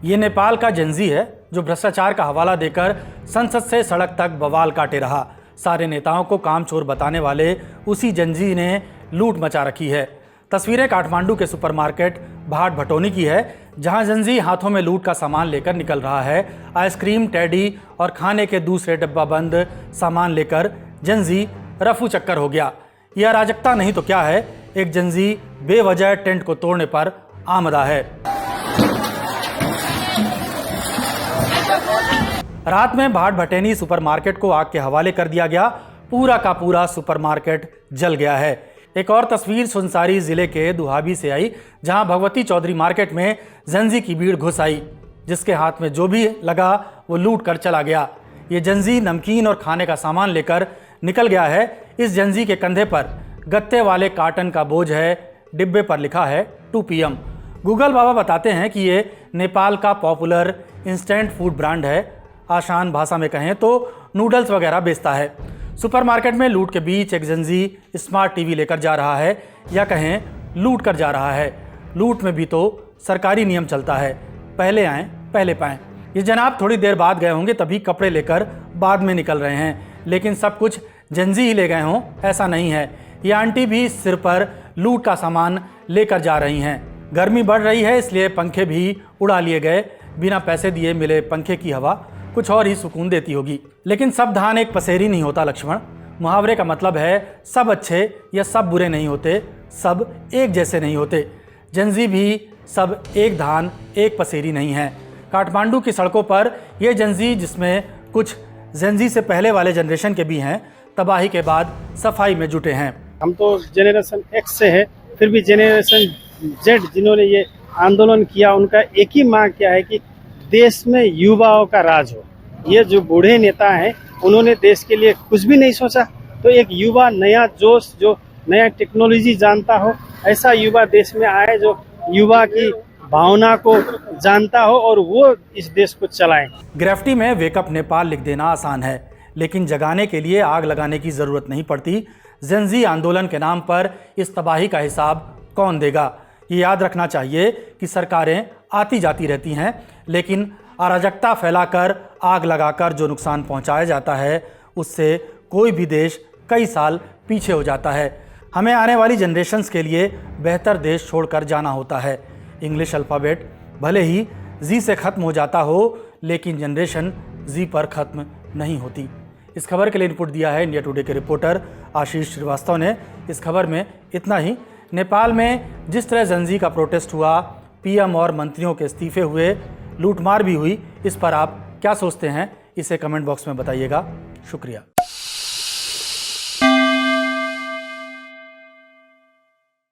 ये नेपाल का जेंजी है जो भ्रष्टाचार का हवाला देकर संसद से सड़क तक बवाल काटे रहा। सारे नेताओं को काम चोर बताने वाले उसी जेंजी ने लूट मचा रखी है। तस्वीरें काठमांडू के सुपरमार्केट भाट भटोनी की है, जहां जेंजी हाथों में लूट का सामान लेकर निकल रहा है। आइसक्रीम, टेडी और खाने के दूसरे डब्बा बंद सामान लेकर जेंजी रफू चक्कर हो गया। यह अराजकता नहीं तो क्या है, एक जेंजी बेवजह टेंट को तोड़ने पर आमदा है। रात में भाट भटेनी सुपरमार्केट को आग के हवाले कर दिया गया। पूरा का पूरा सुपरमार्केट जल गया है। एक और तस्वीर सुनसारी जिले के दुहाबी से आई, जहां भगवती चौधरी मार्केट में जेंजी की भीड़ घुस आई, जिसके हाथ में जो भी लगा वो लूट कर चला गया। ये जेंजी नमकीन और खाने का सामान लेकर निकल गया है। इस जेंजी के कंधे पर गत्ते वाले कार्टन का बोझ है। डिब्बे पर लिखा है 2 PM। गूगल बाबा बताते हैं कि ये नेपाल का पॉपुलर इंस्टेंट फूड ब्रांड है। आसान भाषा में कहें तो नूडल्स वगैरह बेचता है। सुपरमार्केट में लूट के बीच एक जेंजी स्मार्ट टीवी लेकर जा रहा है, या कहें लूट कर जा रहा है। लूट में भी तो सरकारी नियम चलता है, पहले आएँ पहले पाएँ। ये जनाब थोड़ी देर बाद गए होंगे, तभी कपड़े लेकर बाद में निकल रहे हैं। लेकिन सब कुछ जेंजी ही ले गए हों ऐसा नहीं है। ये आंटी भी सिर पर लूट का सामान लेकर जा रही हैं। गर्मी बढ़ रही है, इसलिए पंखे भी उड़ा लिए गए। बिना पैसे दिए मिले पंखे की हवा कुछ और ही सुकून देती होगी। लेकिन सब धान एक पसेरी नहीं होता लक्ष्मण। मुहावरे का मतलब है सब अच्छे या सब बुरे नहीं होते, सब एक जैसे नहीं होते। जेंजी भी सब एक धान एक पसेरी नहीं है। काठमांडू की सड़कों पर ये जेंजी, जिसमें कुछ जेंजी से पहले वाले जनरेशन के भी हैं, तबाही के बाद सफाई में जुटे हैं। हम तो जेनरेशन एक्स से है, फिर भी जेनरेशन जेड जिन्होंने ये आंदोलन किया, उनका एक ही मांग क्या है कि देश में युवाओं का राज हो। ये जो बूढ़े नेता हैं, उन्होंने देश के लिए कुछ भी नहीं सोचा। तो एक युवा, नया जोश, जो नया टेक्नोलॉजी जानता हो, ऐसा युवा देश में आए जो युवा की भावना को जानता हो और वो इस देश को चलाए। ग्रेफिटी में वेकअप नेपाल लिख देना आसान है, लेकिन जगाने के लिए आग लगाने की जरूरत नहीं पड़ती। जेंजी आंदोलन के नाम पर इस तबाही का हिसाब कौन देगा? ये याद रखना चाहिए कि सरकारें आती जाती रहती हैं, लेकिन अराजकता फैलाकर, आग लगाकर जो नुकसान पहुंचाया जाता है, उससे कोई भी देश कई साल पीछे हो जाता है। हमें आने वाली जनरेशन्स के लिए बेहतर देश छोड़कर जाना होता है। इंग्लिश अल्फ़ाबेट भले ही जी से ख़त्म हो जाता हो, लेकिन जनरेशन जी पर ख़त्म नहीं होती। इस खबर के लिए इनपुट दिया है इंडिया टुडे के रिपोर्टर आशीष श्रीवास्तव ने। इस खबर में इतना ही। नेपाल में जिस तरह जेंजी का प्रोटेस्ट हुआ, PM और मंत्रियों के इस्तीफे हुए, लूटमार भी हुई, इस पर आप क्या सोचते हैं? इसे कमेंट बॉक्स में बताइएगा। शुक्रिया।